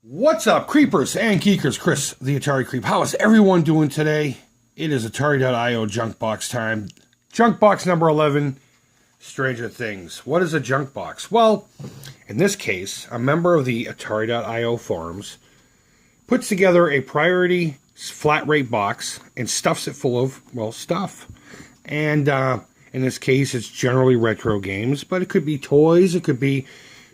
What's up, creepers and geekers? Chris, the Atari Creep. How is everyone doing today? It is Atari.io junk box time. Junk box number 11, Stranger Things. What is a junk box? Well, in this case, a member of the Atari.io forums puts together a priority flat rate box and stuffs it full of, well, stuff. And in this case, it's generally retro games, but it could be toys, it could be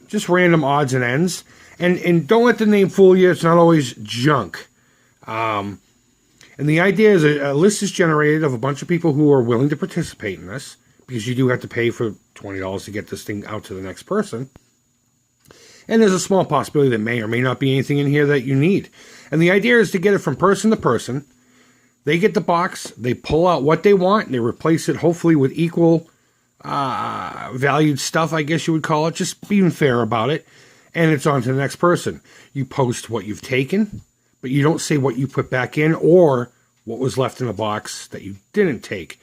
just random odds and ends. And don't let the name fool you. It's not always junk. And the idea is a list is generated of a bunch of people who are willing to participate in this, because you do have to pay for $20 to get this thing out to the next person. And there's a small possibility that may or may not be anything in here that you need. And the idea is to get it from person to person. They get the box, they pull out what they want, and they replace it hopefully with equal valued stuff, I guess you would call it. Just being fair about it. And it's on to the next person. You post what you've taken, but you don't say what you put back in or what was left in the box that you didn't take.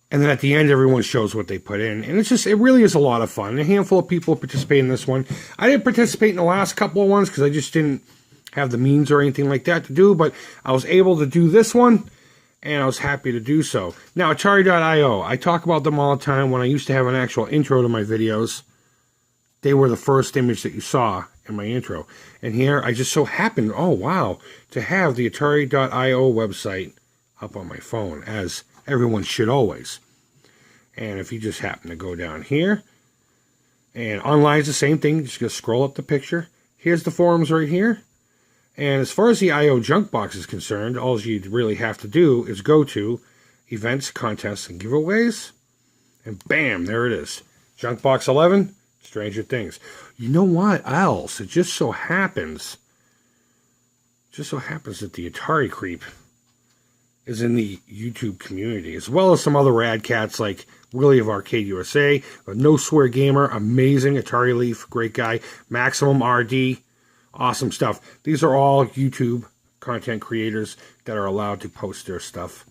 And then at the end, everyone shows what they put in. And it really is a lot of fun. A handful of people participate in this one. I didn't participate in the last couple of ones because I just didn't have the means or anything like that to do. But I was able to do this one, and I was happy to do so. Now, Atari.io, I talk about them all the time. When I used to have an actual intro to my videos, they were the first image that you saw in my intro. And here, I just so happened, oh wow, to have the Atari.io website up on my phone, as everyone should always. And if you just happen to go down here, and online is the same thing, just gonna scroll up the picture. Here's the forums right here. And as far as the IO junk box is concerned, all you'd really have to do is go to events, contests, and giveaways. And bam, there it is. Junk box 11. Stranger Things. You know what else? It just so happens that the Atari Creep is in the YouTube community, as well as some other rad cats like Willie of Arcade USA, a No Swear Gamer, amazing, Atari Leaf, great guy, Maximum RD, awesome stuff. These are all YouTube content creators that are allowed to post their stuff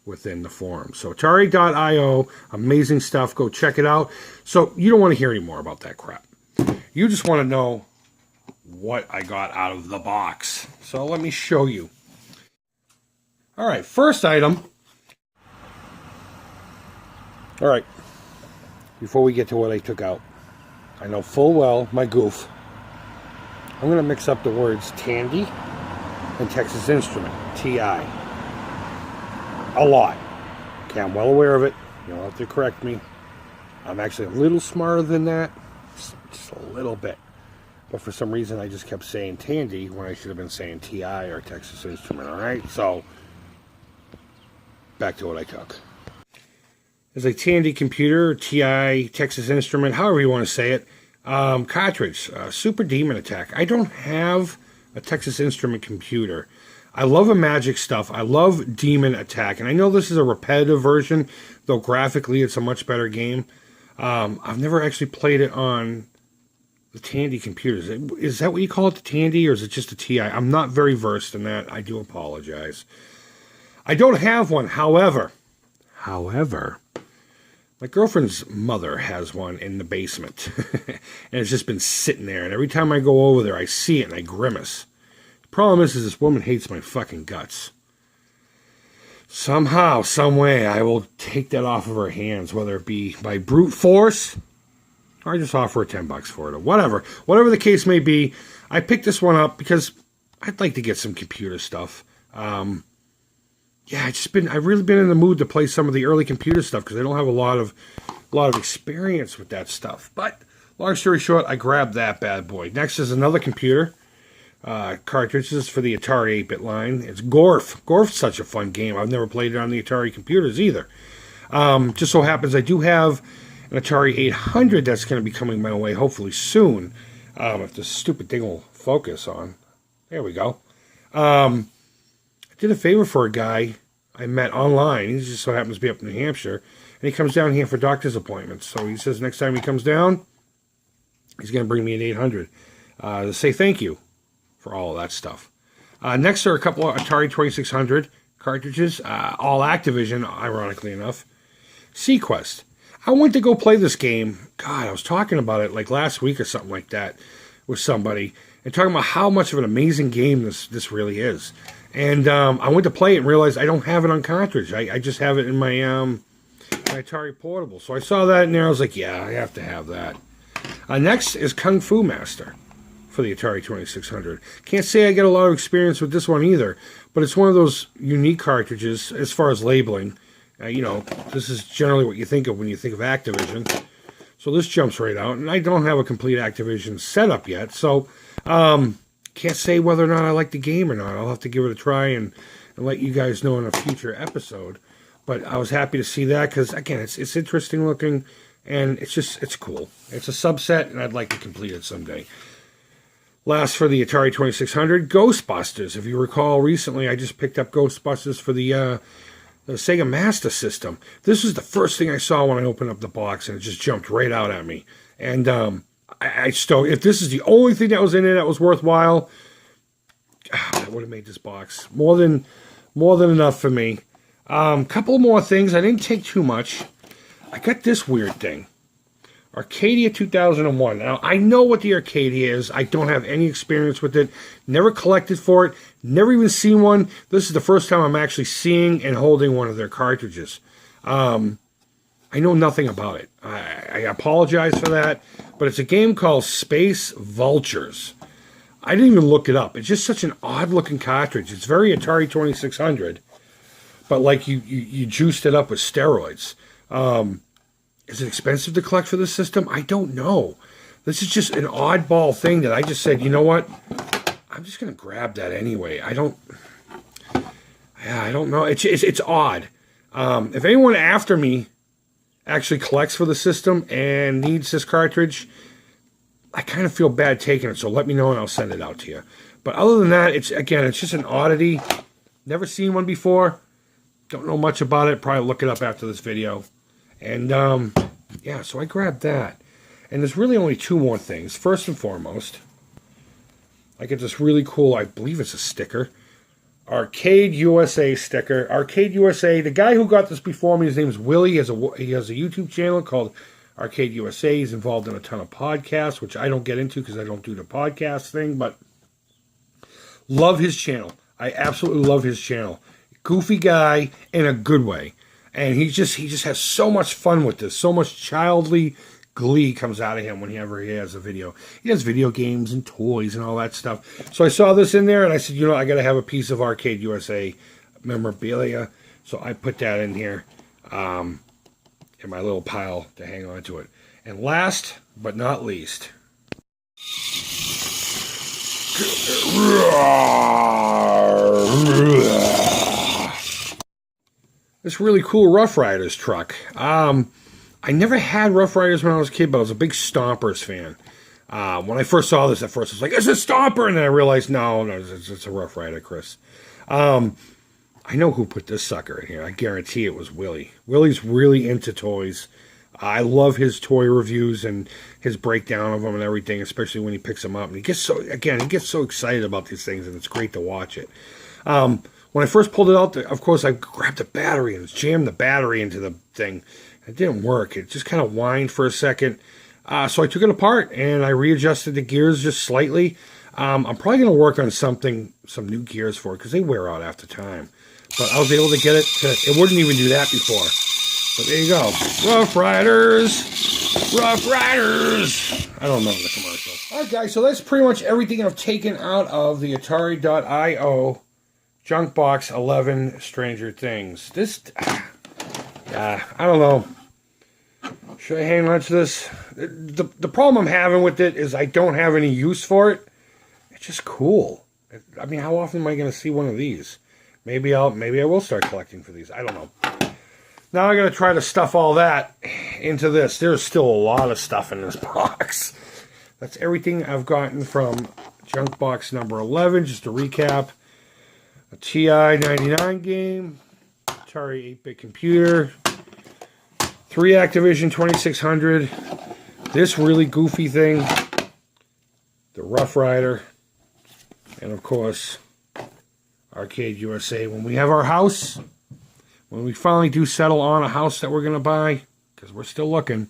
within the forum. So Atari.io, amazing stuff. Go check it out. So you don't want to hear any more about that crap. You just want to know what I got out of the box. So let me show you. All right, first item. All right, before we get to what I took out, I know full well my goof. I'm going to mix up the words Tandy and Texas Instrument, TI. A lot. Okay, I'm well aware of it. You don't have to correct me. I'm actually a little smarter than that. Just a little bit. But for some reason, I just kept saying Tandy when I should have been saying TI or Texas Instrument, alright? So, back to what I took. There's a Tandy computer, TI, Texas Instrument, however you want to say it. Cartridge, Super Demon Attack. I don't have a Texas Instrument computer. I love Imagic stuff. I love Demon Attack. And I know this is a repetitive version, though graphically it's a much better game. I've never actually played it on the Tandy computers. Is that what you call it, the Tandy, or is it just a TI? I'm not very versed in that. I do apologize. I don't have one, however, my girlfriend's mother has one in the basement. And it's just been sitting there. And every time I go over there, I see it and I grimace. Problem is this woman hates my fucking guts. Somehow, some way, I will take that off of her hands, whether it be by brute force, or I just offer her $10 for it, or whatever. Whatever the case may be, I picked this one up because I'd like to get some computer stuff. I've really been in the mood to play some of the early computer stuff because I don't have a lot of experience with that stuff. But long story short, I grabbed that bad boy. Next is another computer. Cartridges for the Atari 8-bit line. It's Gorf. Gorf's such a fun game. I've never played it on the Atari computers either. Just so happens I do have an Atari 800 that's going to be coming my way hopefully soon. If this stupid thing will focus on. There we go. I did a favor for a guy I met online. He just so happens to be up in New Hampshire. And he comes down here for doctor's appointments. So he says next time he comes down, he's going to bring me an 800 to say thank you for all of that stuff. Next are a couple of Atari 2600 cartridges, all Activision, ironically enough. Sequest. I went to go play this game. God, I was talking about it like last week or something like that with somebody. and talking about how much of an amazing game this really is. And I went to play it and realized I don't have it on cartridge. I just have it in my Atari Portable. So I saw that in there. I was like, yeah, I have to have that. Next is Kung Fu Master for the Atari 2600. Can't say I get a lot of experience with this one either, but it's one of those unique cartridges as far as labeling. You know, this is generally what you think of when you think of Activision. So this jumps right out, and I don't have a complete Activision setup yet, so can't say whether or not I like the game or not. I'll have to give it a try and let you guys know in a future episode. But I was happy to see that because, again, it's interesting looking, and it's cool. It's a subset, and I'd like to complete it someday. Last for the Atari 2600, Ghostbusters. If you recall, recently I just picked up Ghostbusters for the Sega Master System. This was the first thing I saw when I opened up the box, and it just jumped right out at me. And I still, if this is the only thing that was in it that was worthwhile, that would have made this box more than enough for me. Couple more things. I didn't take too much. I got this weird thing. Arcadia 2001. Now, I know what the Arcadia is. I don't have any experience with it. Never collected for it. Never even seen one. This is the first time I'm actually seeing and holding one of their cartridges. I know nothing about it. I apologize for that. But it's a game called Space Vultures. I didn't even look it up. It's just such an odd-looking cartridge. It's very Atari 2600. But like you juiced it up with steroids. Is it expensive to collect for this system? I don't know. This is just an oddball thing that I just said, you know what? I'm just going to grab that anyway. I don't know. It's odd. If anyone after me actually collects for the system and needs this cartridge, I kind of feel bad taking it, so let me know and I'll send it out to you. But other than that, it's just an oddity. Never seen one before. Don't know much about it. Probably look it up after this video. And, yeah, so I grabbed that. And there's really only two more things. First and foremost, I get this really cool, I believe it's a sticker, Arcade USA sticker. Arcade USA, the guy who got this before me, his name's Willie. He has a YouTube channel called Arcade USA. He's involved in a ton of podcasts, which I don't get into because I don't do the podcast thing, but love his channel. I absolutely love his channel. Goofy guy in a good way. And he just has so much fun with this. So much childly glee comes out of him whenever he has a video. He has video games and toys and all that stuff. So I saw this in there and I said, you know, I got to have a piece of Arcade USA memorabilia. So I put that in here in my little pile to hang on to it. And last but not least, this really cool Rough Riders truck. I never had Rough Riders when I was a kid, but I was a big Stompers fan. When I first saw this, at first I was like, it's a Stomper! And then I realized, no, it's a Rough Rider, Chris. I know who put this sucker in here. I guarantee it was Willie. Willie's really into toys. I love his toy reviews and his breakdown of them and everything, especially when he picks them up. And he gets so excited about these things, and it's great to watch it. When I first pulled it out, of course, I grabbed the battery and jammed the battery into the thing. It didn't work. It just kind of whined for a second. So I took it apart, and I readjusted the gears just slightly. I'm probably going to work on some new gears for it, because they wear out after time. But I was able to get it to, it wouldn't even do that before. But there you go. Rough Riders! Rough Riders! I don't know the commercial. Alright guys, so that's pretty much everything I've taken out of the Atari.io Junk Box 11 Stranger Things. This, I don't know. Should I hang on to this? The problem I'm having with it is I don't have any use for it. It's just cool. I mean, how often am I going to see one of these? Maybe I will start collecting for these. I don't know. Now I got to try to stuff all that into this. There's still a lot of stuff in this box. That's everything I've gotten from Junk Box number 11. Just to recap. A TI-99 game, Atari 8-bit computer, 3 Activision 2600, this really goofy thing, the Rough Rider, and of course, Arcade USA. When we have our house, when we finally do settle on a house that we're going to buy, because we're still looking,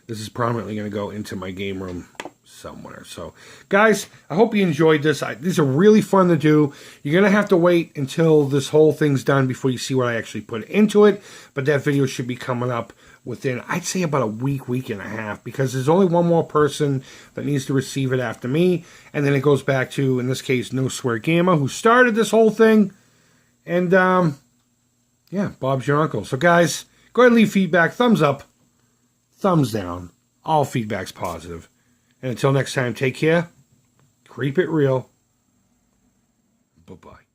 this is prominently going to go into my game room somewhere. So, guys, I hope you enjoyed this. These are really fun to do. You're going to have to wait until this whole thing's done before you see what I actually put into it. But that video should be coming up within, I'd say, about a week and a half, because there's only one more person that needs to receive it after me. And then it goes back to, in this case, No Swear Gamer, who started this whole thing. And, yeah, Bob's your uncle. So, guys, go ahead and leave feedback. Thumbs up, thumbs down. All feedback's positive. And until next time, take care. Creep it real. Bye-bye.